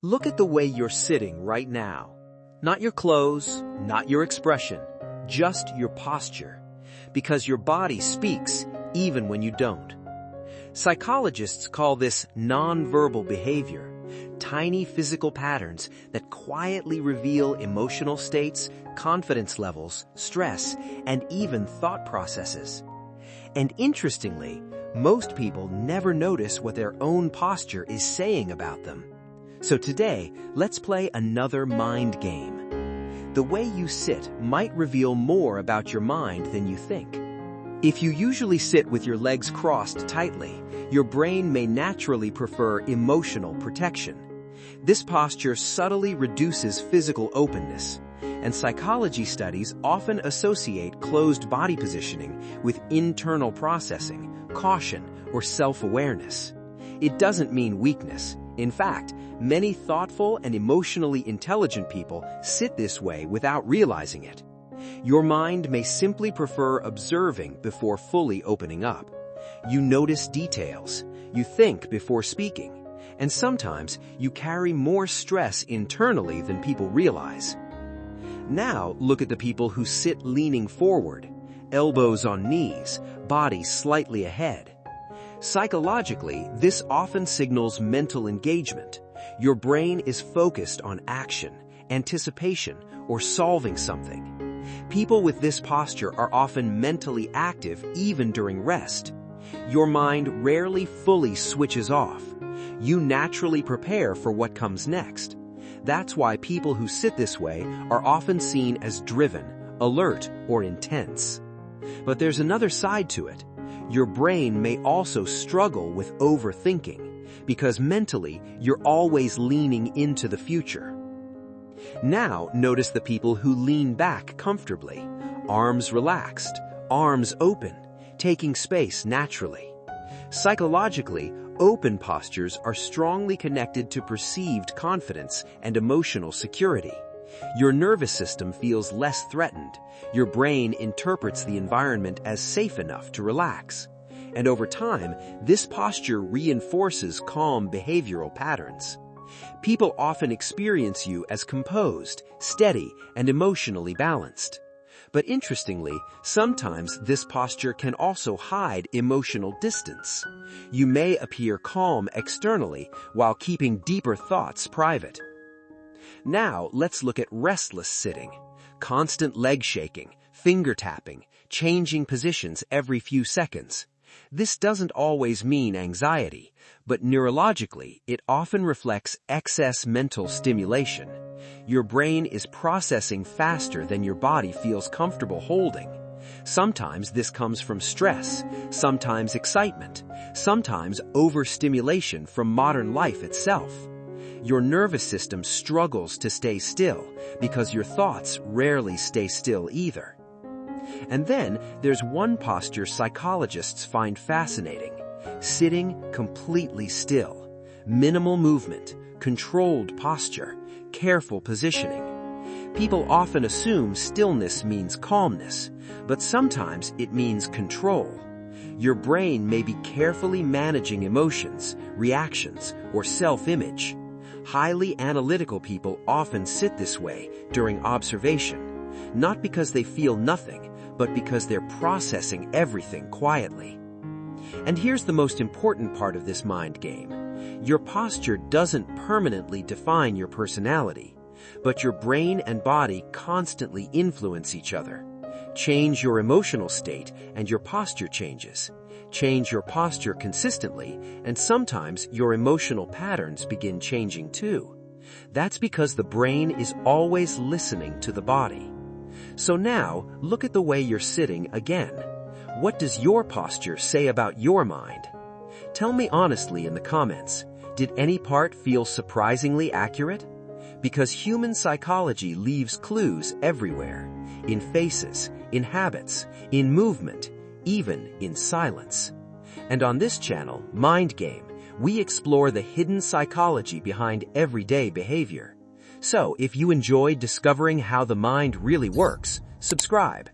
Look at the way you're sitting right now. Not your clothes, not your expression, just your posture. Because your body speaks even when you don't. Psychologists call this nonverbal behavior, tiny physical patterns that quietly reveal emotional states, confidence levels, stress, and even thought processes. And interestingly, most people never notice what their own posture is saying about them. So today, let's play another mind game. The way you sit might reveal more about your mind than you think. If you usually sit with your legs crossed tightly, your brain may naturally prefer emotional protection. This posture subtly reduces physical openness, and psychology studies often associate closed body positioning with internal processing, caution, or self-awareness. It doesn't mean weakness. In fact, many thoughtful and emotionally intelligent people sit this way without realizing it. Your mind may simply prefer observing before fully opening up. You notice details, you think before speaking, and sometimes you carry more stress internally than people realize. Now look at the people who sit leaning forward, elbows on knees, body slightly ahead. Psychologically, this often signals mental engagement. Your brain is focused on action, anticipation, or solving something. People with this posture are often mentally active even during rest. Your mind rarely fully switches off. You naturally prepare for what comes next. That's why people who sit this way are often seen as driven, alert, or intense. But there's another side to it. Your brain may also struggle with overthinking, because mentally you're always leaning into the future. Now notice the people who lean back comfortably, arms relaxed, arms open, taking space naturally. Psychologically, open postures are strongly connected to perceived confidence and emotional security. Your nervous system feels less threatened. Your brain interprets the environment as safe enough to relax. And over time, this posture reinforces calm behavioral patterns. People often experience you as composed, steady, and emotionally balanced. But interestingly, sometimes this posture can also hide emotional distance. You may appear calm externally while keeping deeper thoughts private. Now let's look at restless sitting. Constant leg shaking, finger tapping, changing positions every few seconds. This doesn't always mean anxiety, but neurologically, it often reflects excess mental stimulation. Your brain is processing faster than your body feels comfortable holding. Sometimes this comes from stress, sometimes excitement, sometimes overstimulation from modern life itself. Your nervous system struggles to stay still because your thoughts rarely stay still either. And then there's one posture psychologists find fascinating: sitting completely still. Minimal movement, controlled posture, careful positioning. People often assume stillness means calmness, but sometimes it means control. Your brain may be carefully managing emotions, reactions, or self-image. Highly analytical people often sit this way during observation, not because they feel nothing, but because they're processing everything quietly. And here's the most important part of this mind game. Your posture doesn't permanently define your personality, but your brain and body constantly influence each other. Change your emotional state and your posture changes. Change your posture consistently, and sometimes your emotional patterns begin changing too. That's because the brain is always listening to the body. So now, look at the way you're sitting again. What does your posture say about your mind? Tell me honestly in the comments, did any part feel surprisingly accurate? Because human psychology leaves clues everywhere, in faces, in habits, in movement, even in silence. And on this channel, MindGame, we explore the hidden psychology behind everyday behavior. So if you enjoyed discovering how the mind really works, subscribe.